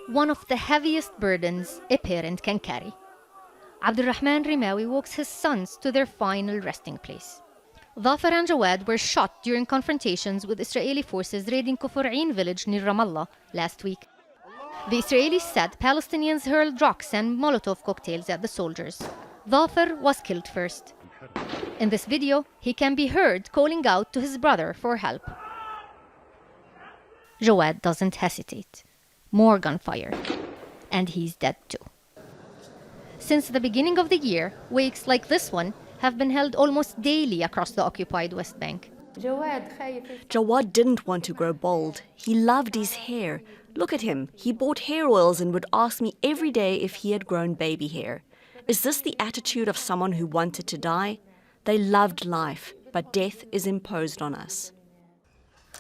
one of the heaviest burdens a parent can carry. Abdulrahman Rimawi walks his sons to their final resting place. Dhafar and Jawad were shot during confrontations with Israeli forces raiding Kufur'in village near Ramallah last week. The Israelis said Palestinians hurled rocks and Molotov cocktails at the soldiers. Dhafar was killed first. In this video, he can be heard calling out to his brother for help. Jawad doesn't hesitate. More gunfire. And he's dead too. Since the beginning of the year, wakes like this one have been held almost daily across the occupied West Bank. Jawad didn't want to grow bald. He loved his hair. Look at him. He bought hair oils and would ask me every day if he had grown baby hair. Is this the attitude of someone who wanted to die? They loved life, but death is imposed on us.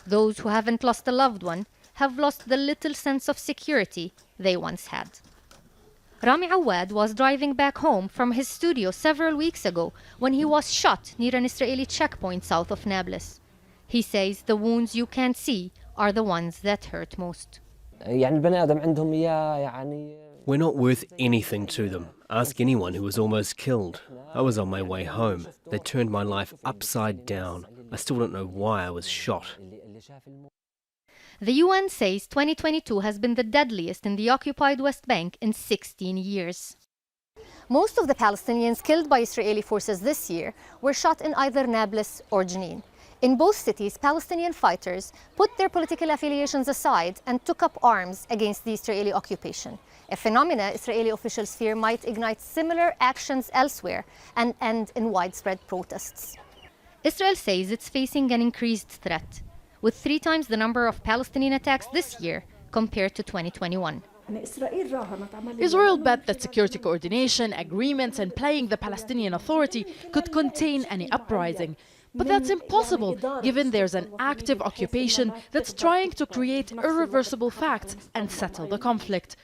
Those who haven't lost a loved one have lost the little sense of security they once had. Rami Awad was driving back home from his studio several weeks ago when he was shot near an Israeli checkpoint south of Nablus. He says the wounds you can't see are the ones that hurt most. We're not worth anything to them. Ask anyone who was almost killed. I was on my way home. They turned my life upside down. I still don't know why I was shot. The UN says 2022 has been the deadliest in the occupied West Bank in 16 years. Most of the Palestinians killed by Israeli forces this year were shot in either Nablus or Jenin. In both cities, Palestinian fighters put their political affiliations aside and took up arms against the Israeli occupation, a phenomenon Israeli officials fear might ignite similar actions elsewhere and end in widespread protests. Israel says it's facing an increased threat, with 3 times the number of Palestinian attacks this year compared to 2021. Israel bet that security coordination, agreements, and playing the Palestinian Authority could contain any uprising. But that's impossible, given there's an active occupation that's trying to create irreversible facts and settle the conflict.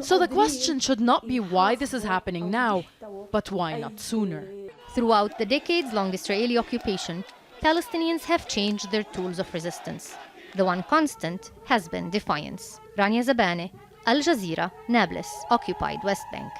So the question should not be why this is happening now, but why not sooner. Throughout the decades-long Israeli occupation, Palestinians have changed their tools of resistance. The one constant has been defiance. Rania Zabane, Al Jazeera, Nablus, occupied West Bank.